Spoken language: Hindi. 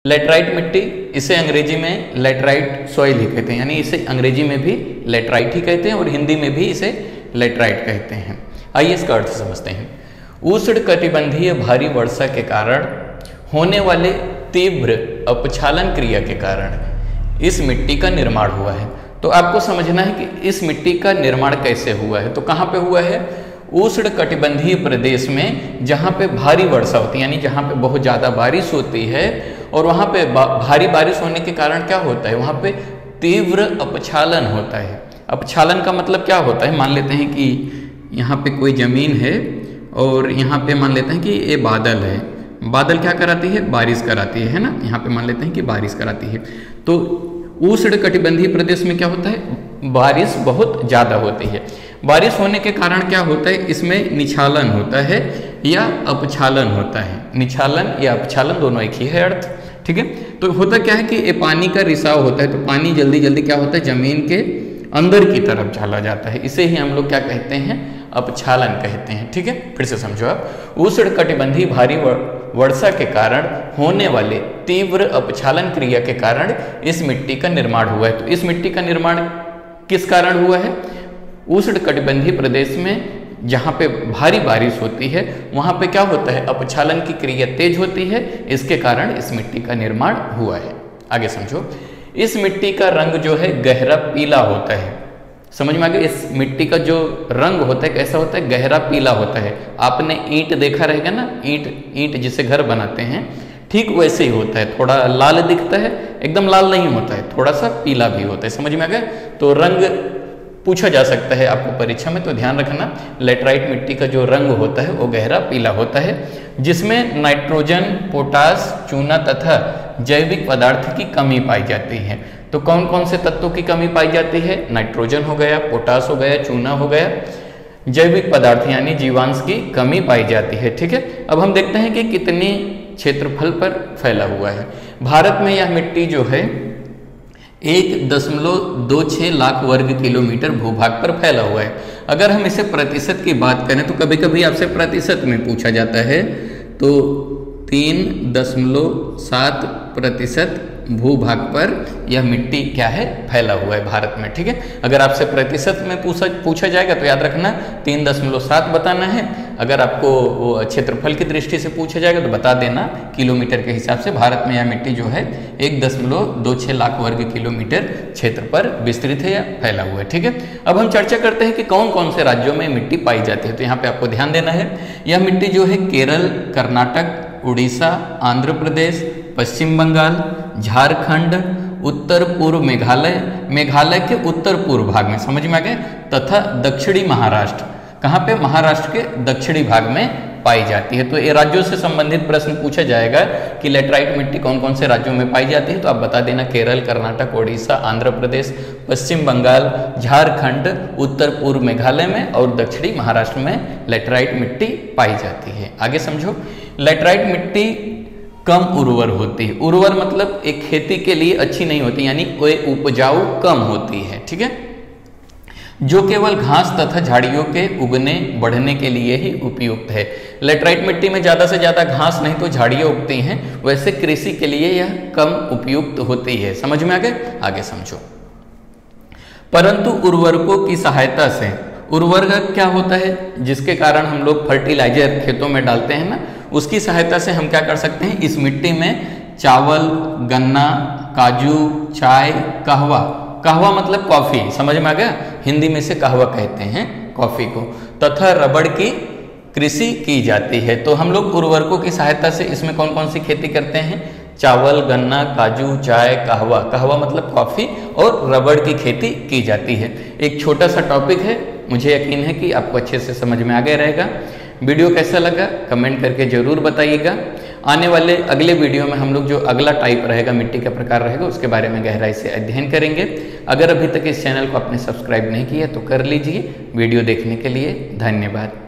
लेटराइट मिट्टी, इसे अंग्रेजी में लेटराइट सॉइल ही कहते हैं, यानी इसे अंग्रेजी में भी लेटराइट ही कहते हैं और हिंदी में भी इसे लेटराइट कहते हैं। आइए इसका अर्थ समझते हैं। उष्णकटिबंधीय भारी वर्षा के कारण होने वाले तीव्र अपक्षालन क्रिया के कारण इस मिट्टी का निर्माण हुआ है। तो आपको समझना है कि इस मिट्टी का निर्माण कैसे हुआ है। तो कहाँ पे हुआ है? उष्णकटिबंधीय प्रदेश में, जहाँ पे भारी वर्षा होती है, यानी जहाँ पे बहुत ज़्यादा बारिश होती है और वहाँ पे भारी बारिश होने के कारण क्या होता है, वहाँ पे तीव्र अपक्षालन होता है। अपक्षालन का मतलब क्या होता है? मान लेते हैं कि यहाँ पे कोई ज़मीन है और यहाँ पे मान लेते हैं कि ये बादल है। बादल क्या कराती है? बारिश कराती है ना। यहाँ पे मान लेते हैं कि बारिश कराती है। तो उष्णकटिबंधीय प्रदेश में क्या होता है? बारिश बहुत ज़्यादा होती है। बारिश होने के कारण क्या होता है? इसमें निछालन होता है या अपक्षालन होता है। निछालन या अपक्षालन दोनों एक ही है अर्थ, ठीक है। तो होता क्या है कि ये पानी का रिसाव होता है, तो पानी जल्दी जल्दी क्या होता है, जमीन के अंदर की तरफ चला जाता है। इसे ही हम लोग क्या कहते हैं? अपक्षालन कहते हैं, ठीक है। फिर से समझो आप, उष्णकटिबंधीय भारी वर्षा के कारण होने वाले तीव्र अपक्षालन क्रिया के कारण इस मिट्टी का निर्माण हुआ है। तो इस मिट्टी का निर्माण किस कारण हुआ है? उष्णकटिबंधीय प्रदेश में जहाँ पे भारी बारिश होती है वहाँ पे क्या होता है? अपक्षालन की क्रिया तेज होती है, इसके कारण इस मिट्टी का निर्माण हुआ है। आगे समझो, इस मिट्टी का रंग जो है गहरा पीला होता है। समझ में आ गया? इस मिट्टी का जो रंग होता है कैसा होता है? गहरा पीला होता है। आपने ईंट देखा रहेगा ना, ईंट जिसे घर बनाते हैं, ठीक वैसे ही होता है। थोड़ा लाल दिखता है, एकदम लाल नहीं होता है, थोड़ा सा पीला भी होता है। समझ में आ गया? तो रंग पूछा जा सकता है आपको परीक्षा में, तो ध्यान रखना, लेटराइट मिट्टी का जो रंग होता है वो गहरा पीला होता है, जिसमें नाइट्रोजन, पोटास, चूना तथा जैविक पदार्थ की कमी पाई जाती है। तो कौन कौन से तत्वों की कमी पाई जाती है? नाइट्रोजन हो गया, पोटास हो गया, चूना हो गया, जैविक पदार्थ यानी जीवांश की कमी पाई जाती है, ठीक है। अब हम देखते हैं कि कितने क्षेत्रफल पर फैला हुआ है। भारत में यह मिट्टी जो है 1.26 लाख वर्ग किलोमीटर भूभाग पर फैला हुआ है। अगर हम इसे प्रतिशत की बात करें तो कभी कभी आपसे प्रतिशत में पूछा जाता है, तो 3.7% भूभाग पर यह मिट्टी क्या है? फैला हुआ है भारत में, ठीक है। अगर आपसे प्रतिशत में पूछा जाएगा तो याद रखना 3.7 बताना है। अगर आपको वो क्षेत्रफल की दृष्टि से पूछा जाएगा तो बता देना किलोमीटर के हिसाब से। भारत में यह मिट्टी जो है 1.26 लाख वर्ग किलोमीटर क्षेत्र पर विस्तृत है या फैला हुआ है, ठीक है। अब हम चर्चा करते हैं कि कौन कौन से राज्यों में मिट्टी पाई जाती है। तो यहाँ पे आपको ध्यान देना है, यह मिट्टी जो है केरल, कर्नाटक, उड़ीसा, आंध्र प्रदेश, पश्चिम बंगाल, झारखंड, उत्तर पूर्व मेघालय के उत्तर पूर्व भाग में, समझ में आ गया, तथा दक्षिणी महाराष्ट्र। कहाँ पे? महाराष्ट्र के दक्षिणी भाग में पाई जाती है। तो ये राज्यों से संबंधित प्रश्न पूछा जाएगा कि लेटराइट मिट्टी कौन कौन से राज्यों में पाई जाती है, तो आप बता देना केरल, कर्नाटक, उड़ीसा, आंध्र प्रदेश, पश्चिम बंगाल, झारखंड, उत्तर पूर्व मेघालय में और दक्षिणी महाराष्ट्र में लेटराइट मिट्टी पाई जाती है। आगे समझो, लेटराइट मिट्टी कम उर्वर होती है। उर्वर मतलब एक खेती के लिए अच्छी नहीं होती, यानी वो उपजाऊ कम होती है, ठीक है, जो केवल घास तथा झाड़ियों के उगने बढ़ने के लिए ही उपयुक्त है। लेटराइट मिट्टी में ज़्यादा से ज़्यादा घास नहीं तो झाड़ियाँ उगती हैं, वैसे कृषि के लिए यह कम उपयुक्त होती है। समझ में आ गए? आगे समझो, परंतु उर्वरकों की सहायता से, उर्वरक क्या होता है? जिसके कारण हम लोग फर्टिलाइजर खेतों में डालते हैं ना, उसकी सहायता से हम क्या कर सकते हैं? इस मिट्टी में चावल, गन्ना, काजू, चाय, कहवा, कहवा मतलब कॉफ़ी, समझ में आ गया? हिंदी में से कहवा कहते हैं कॉफ़ी को, तथा रबड़ की कृषि की जाती है। तो हम लोग उर्वरकों की सहायता से इसमें कौन कौन सी खेती करते हैं? चावल, गन्ना, काजू, चाय, कहवा, कहवा मतलब कॉफ़ी, और रबड़ की खेती की जाती है। एक छोटा सा टॉपिक है, मुझे यकीन है कि आपको अच्छे से समझ में आ गया रहेगा। वीडियो कैसा लगा कमेंट करके ज़रूर बताइएगा। आने वाले अगले वीडियो में हम लोग जो अगला टाइप रहेगा, मिट्टी का प्रकार रहेगा, उसके बारे में गहराई से अध्ययन करेंगे। अगर अभी तक इस चैनल को आपने सब्सक्राइब नहीं किया तो कर लीजिए। वीडियो देखने के लिए धन्यवाद।